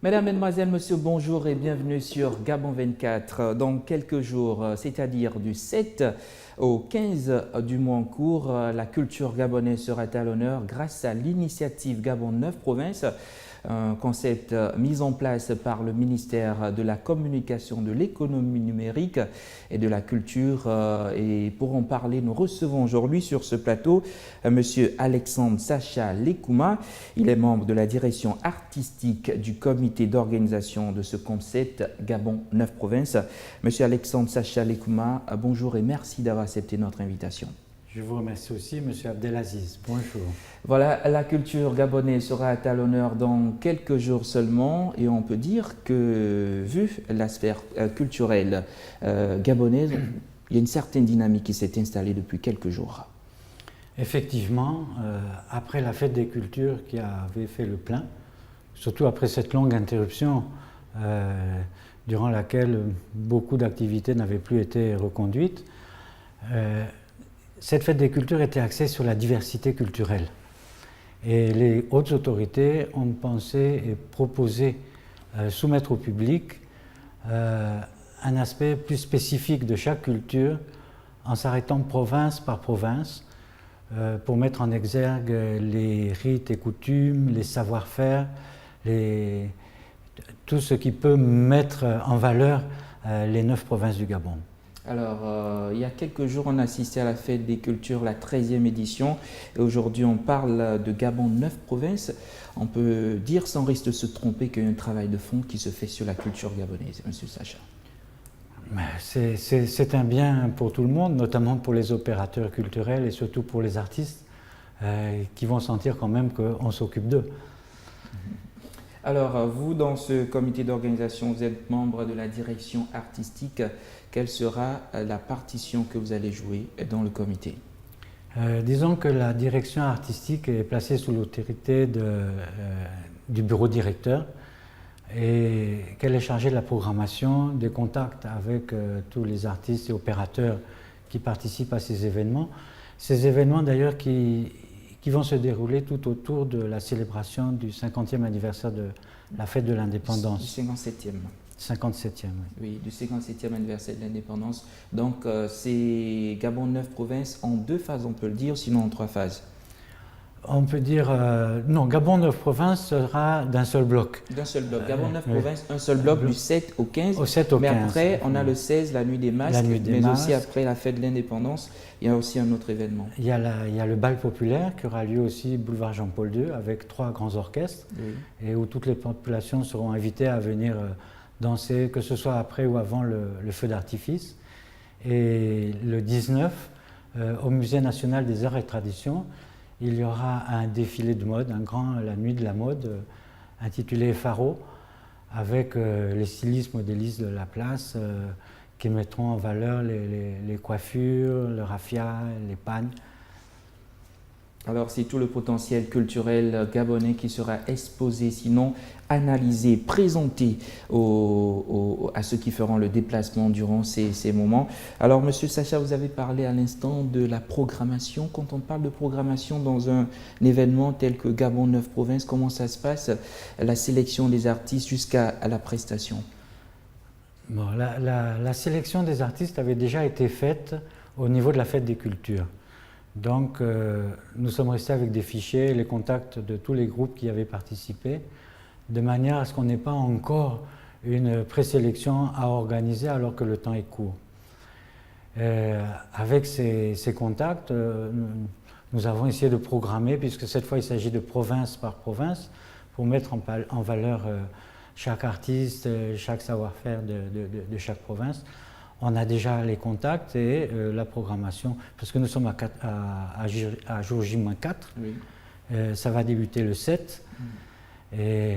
Mesdames, Mesdemoiselles, Messieurs, bonjour et bienvenue sur Gabon 24. Dans quelques jours, c'est-à-dire du 7 au 15 du mois en cours, la culture gabonaise sera à l'honneur grâce à l'initiative Gabon 9 Provinces, un concept mis en place par le ministère de la Communication, de l'économie numérique et de la culture. Et pour en parler, nous recevons aujourd'hui sur ce plateau M. Alexandre Sacha Lekouma. Il est membre de la direction artistique du comité d'organisation de ce concept Gabon 9 Provinces. M. Alexandre Sacha Lekouma, bonjour et merci d'avoir accepté notre invitation. Je vous remercie aussi, M. Abdelaziz. Bonjour. Voilà, la culture gabonaise sera à l'honneur dans quelques jours seulement et on peut dire que, vu la sphère culturelle gabonaise, il y a une certaine dynamique qui s'est installée depuis quelques jours. Effectivement, après la fête des cultures qui avait fait le plein, surtout après cette longue interruption durant laquelle beaucoup d'activités n'avaient plus été reconduites, cette fête des cultures était axée sur la diversité culturelle. Et les hautes autorités ont pensé et proposé soumettre au public un aspect plus spécifique de chaque culture en s'arrêtant province par province pour mettre en exergue les rites et coutumes, les savoir-faire, tout ce qui peut mettre en valeur les 9 provinces du Gabon. Alors, il y a quelques jours, on a assisté à la fête des cultures, la 13e édition, et aujourd'hui on parle de Gabon 9 provinces. On peut dire sans risque de se tromper qu'il y a un travail de fond qui se fait sur la culture gabonaise, M. Sacha. C'est un bien pour tout le monde, notamment pour les opérateurs culturels et surtout pour les artistes qui vont sentir quand même qu'on s'occupe d'eux. Alors, vous, dans ce comité d'organisation, vous êtes membre de la direction artistique. Quelle sera la partition que vous allez jouer dans le comité? Disons que la direction artistique est placée sous l'autorité du bureau directeur et qu'elle est chargée de la programmation, des contacts avec tous les artistes et opérateurs qui participent à ces événements. Ces événements d'ailleurs qui vont se dérouler tout autour de la célébration du 50e anniversaire de la fête de l'indépendance. Du 57e. 57e, oui. Oui, du 57e anniversaire de l'indépendance. Donc, c'est Gabon 9 provinces en 2 phases, on peut le dire, sinon en 3 phases. On peut dire, non, Gabon 9 provinces sera d'un seul bloc. D'un seul bloc. Gabon 9 provinces, un seul bloc du 7 au 15. Au 7 au 15. Mais après, on a le 16, la nuit des masques, aussi après la fête de l'indépendance, il y a aussi un autre événement. Il y a le bal populaire qui aura lieu aussi boulevard Jean-Paul II avec 3 grands orchestres et où toutes les populations seront invitées à venir danser, que ce soit après ou avant le feu d'artifice. Et le 19, au Musée national des arts et traditions, il y aura un défilé de mode, la nuit de la mode, intitulé Faro, avec les stylistes modélistes de la place qui mettront en valeur les coiffures, le raffia, les pannes. Alors, c'est tout le potentiel culturel gabonais qui sera exposé, sinon analysé, présenté à ceux qui feront le déplacement durant ces moments. Alors, M. Sacha, vous avez parlé à l'instant de la programmation. Quand on parle de programmation dans un événement tel que Gabon 9 provinces, comment ça se passe, la sélection des artistes jusqu'à la prestation? Bon, la sélection des artistes avait déjà été faite au niveau de la fête des cultures. Donc, nous sommes restés avec des fichiers et les contacts de tous les groupes qui avaient participé, de manière à ce qu'on n'ait pas encore une présélection à organiser alors que le temps est court. Avec ces contacts, nous avons essayé de programmer, puisque cette fois il s'agit de province par province, pour mettre en valeur chaque artiste, chaque savoir-faire de chaque province. On a déjà les contacts et la programmation, parce que nous sommes à jour J-4, oui. Ça va débuter le 7, et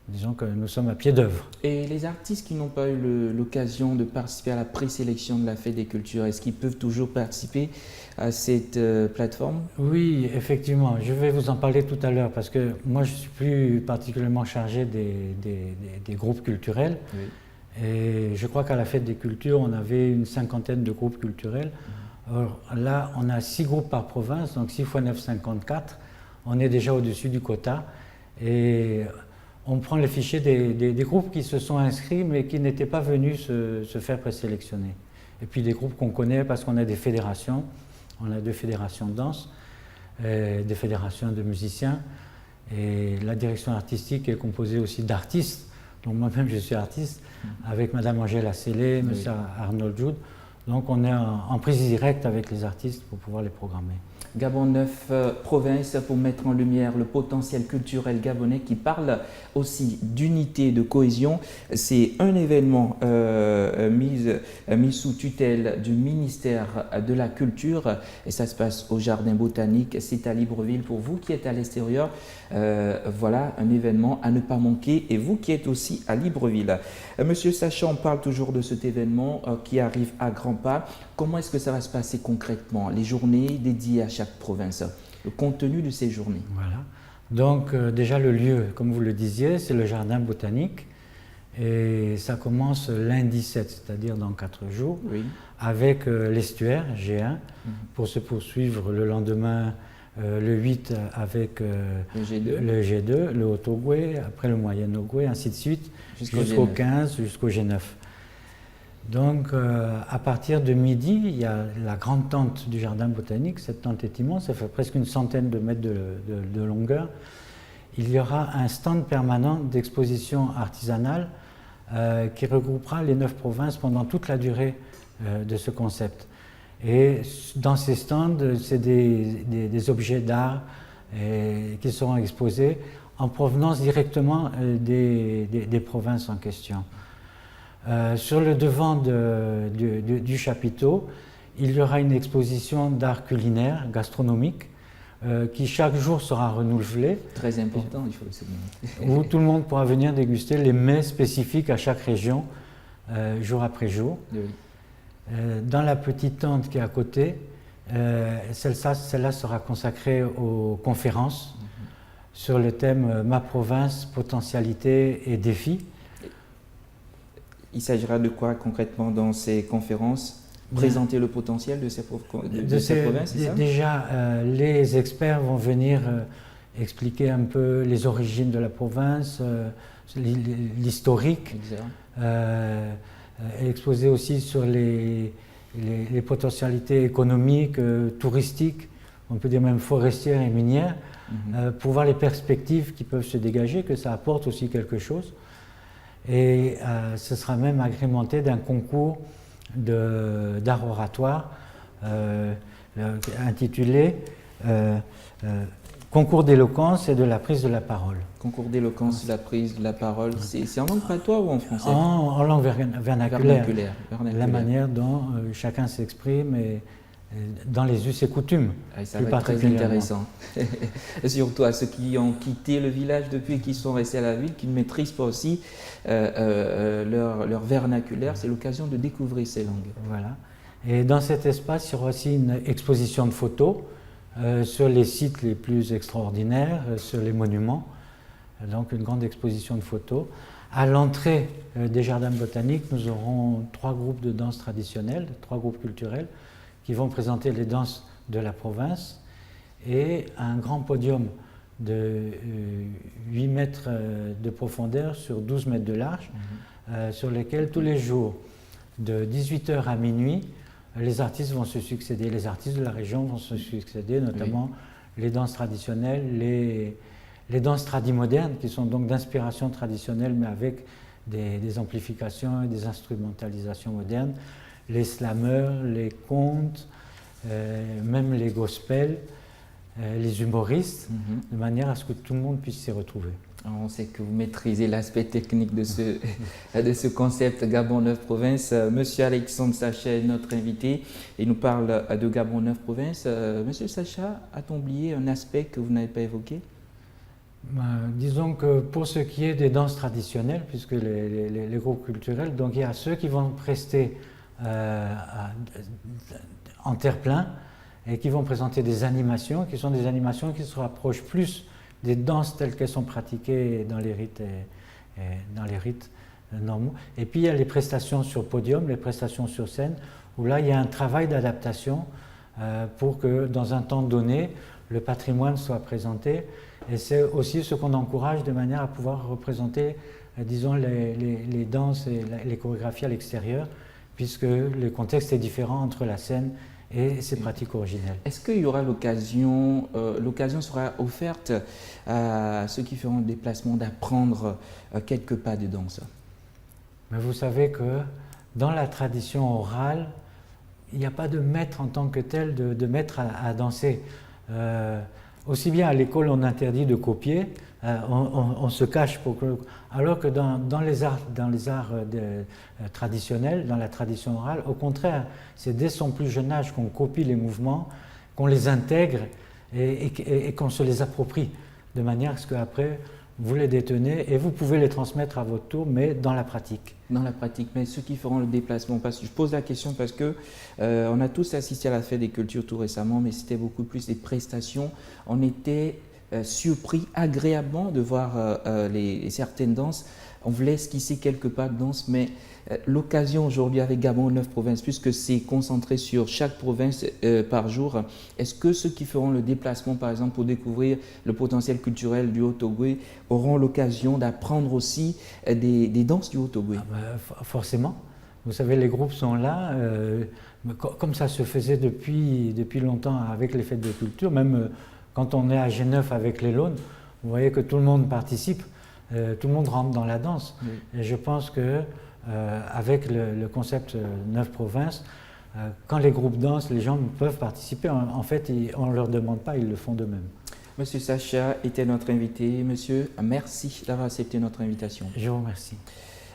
disons que nous sommes à pied d'œuvre. Et les artistes qui n'ont pas eu l'occasion de participer à la présélection de la Fête des Cultures, est-ce qu'ils peuvent toujours participer à cette plateforme? Oui, effectivement, je vais vous en parler tout à l'heure, parce que moi je ne suis plus particulièrement chargé des groupes culturels. Oui. Et je crois qu'à la Fête des Cultures, on avait une 50aine de groupes culturels. Alors là, on a 6 groupes par province, donc 6 x 9, 54. On est déjà au-dessus du quota. Et on prend les fichiers des groupes qui se sont inscrits, mais qui n'étaient pas venus se faire présélectionner. Et puis des groupes qu'on connaît parce qu'on a des fédérations. On a 2 fédérations de danse, des fédérations de musiciens. Et la direction artistique est composée aussi d'artistes. Donc moi-même, je suis artiste, avec Madame Angèle Assélé, Monsieur Arnold Jude. Donc on est en prise directe avec les artistes pour pouvoir les programmer. Gabon 9 province pour mettre en lumière le potentiel culturel gabonais qui parle aussi d'unité, de cohésion. C'est un événement mis sous tutelle du ministère de la Culture et ça se passe au Jardin botanique, c'est à Libreville. Pour vous qui êtes à l'extérieur, voilà un événement à ne pas manquer et vous qui êtes aussi à Libreville. Monsieur Sacha, on parle toujours de cet événement qui arrive à grands pas. Comment est-ce que ça va se passer concrètement, les journées dédiées à chaque province, le contenu de ces journées? Voilà. Donc déjà le lieu, comme vous le disiez, c'est le Jardin botanique et ça commence lundi 7, c'est-à-dire dans 4 jours, oui, avec l'estuaire G1 pour se poursuivre le lendemain le 8 avec le G2, le Haut-Ogooué, après le Moyen-Ogooué, ainsi de suite, jusqu'au 15, jusqu'au G9. Donc, à partir de midi, il y a la grande tente du Jardin botanique. Cette tente est immense, ça fait presque une centaine de mètres de longueur. Il y aura un stand permanent d'exposition artisanale qui regroupera les 9 provinces pendant toute la durée de ce concept. Et dans ces stands, c'est des objets d'art qui seront exposés en provenance directement des provinces en question. Sur le devant du chapiteau, il y aura une exposition d'art culinaire, gastronomique, qui chaque jour sera renouvelée. Très important, il faut le souligner. Où tout le monde pourra venir déguster les mets spécifiques à chaque région, jour après jour. Oui. Dans la petite tente qui est à côté, celle-là sera consacrée aux conférences sur le thème « Ma province, potentialités et défis ». Il s'agira de quoi concrètement dans ces conférences? Présenter le potentiel de ces provinces, c'est ça? Déjà, les experts vont venir expliquer un peu les origines de la province, l'historique, exposer aussi sur les potentialités économiques, touristiques, on peut dire même forestières et minières, pour voir les perspectives qui peuvent se dégager, que ça apporte aussi quelque chose. Et ce sera même agrémenté d'un concours d'art oratoire intitulé Concours d'éloquence et de la prise de la parole. Concours d'éloquence et de la prise de la parole, c'est en langue patois ou en français? En langue vernaculaire. La manière dont chacun s'exprime et dans les us et coutumes. Ça va être très intéressant. Et surtout à ceux qui ont quitté le village depuis et qui sont restés à la ville, qui ne maîtrisent pas aussi leur vernaculaire, c'est l'occasion de découvrir ces langues. Voilà. Et dans cet espace, il y aura aussi une exposition de photos sur les sites les plus extraordinaires, sur les monuments. Donc une grande exposition de photos. À l'entrée des jardins botaniques, nous aurons 3 groupes de danse traditionnelles, 3 groupes culturels, qui vont présenter les danses de la province et un grand podium de 8 mètres de profondeur sur 12 mètres de large, sur lequel tous les jours, de 18h à minuit, les artistes vont se succéder. Les artistes de la région vont se succéder, notamment les danses traditionnelles, les danses tradimodernes, qui sont donc d'inspiration traditionnelle, mais avec des amplifications et des instrumentalisations modernes, les slameurs, les contes, même les gospels, les humoristes, de manière à ce que tout le monde puisse s'y retrouver. On sait que vous maîtrisez l'aspect technique de ce concept Gabon 9 provinces. Monsieur Alexandre Sacha est notre invité. Il nous parle de Gabon 9 provinces. Monsieur Sacha, a-t-on oublié un aspect que vous n'avez pas évoqué? Disons que pour ce qui est des danses traditionnelles, puisque les groupes culturels, donc il y a ceux qui vont prester en terre-plein et qui vont présenter des animations qui sont des animations qui se rapprochent plus des danses telles qu'elles sont pratiquées dans les rites normaux. Et puis il y a les prestations sur podium, les prestations sur scène, où là il y a un travail d'adaptation pour que dans un temps donné, le patrimoine soit présenté. Et c'est aussi ce qu'on encourage de manière à pouvoir représenter, disons, les danses et les chorégraphies à l'extérieur, puisque le contexte est différent entre la scène et ses pratiques originelles. Est-ce qu'il y aura l'occasion sera offerte à ceux qui feront le déplacement d'apprendre quelques pas de danse? Mais vous savez que dans la tradition orale, il n'y a pas de maître en tant que tel, de maître à danser. Aussi bien à l'école on interdit de copier, on se cache pour que, alors que dans les arts traditionnels, dans la tradition orale, au contraire, c'est dès son plus jeune âge qu'on copie les mouvements, qu'on les intègre et qu'on se les approprie, de manière à ce qu'après vous les détenez et vous pouvez les transmettre à votre tour, mais dans la pratique. Dans la pratique, mais ceux qui feront le déplacement, parce que je pose la question parce que on a tous assisté à la Fête des Cultures tout récemment, mais c'était beaucoup plus des prestations. On était surpris agréablement de voir certaines danses. On voulait esquisser quelques pas de danse, mais l'occasion aujourd'hui avec Gabon 9 provinces, puisque c'est concentré sur chaque province par jour, est-ce que ceux qui feront le déplacement, par exemple, pour découvrir le potentiel culturel du Haut-Ogooué, auront l'occasion d'apprendre aussi des danses du Haut-Ogooué? Forcément. Vous savez, les groupes sont là. Comme ça se faisait depuis longtemps avec les fêtes de culture, même quand on est à G9 avec les Launes, vous voyez que tout le monde participe. Tout le monde rentre dans la danse. Oui. Et je pense que avec le concept 9 provinces, quand les groupes dansent, les gens peuvent participer. En fait, on ne leur demande pas, ils le font d'eux-mêmes. Monsieur Sacha était notre invité. Monsieur, merci d'avoir accepté notre invitation. Je vous remercie.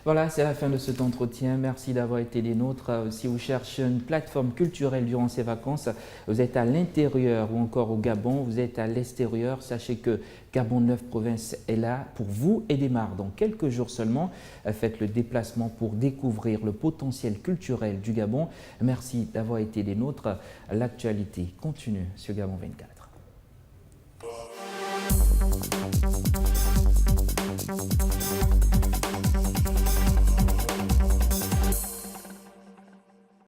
Voilà, c'est la fin de cet entretien. Merci d'avoir été des nôtres. Si vous cherchez une plateforme culturelle durant ces vacances, vous êtes à l'intérieur ou encore au Gabon, vous êtes à l'extérieur, sachez que Gabon 9 provinces est là pour vous et démarre dans quelques jours seulement. Faites le déplacement pour découvrir le potentiel culturel du Gabon. Merci d'avoir été des nôtres. L'actualité continue sur Gabon 24.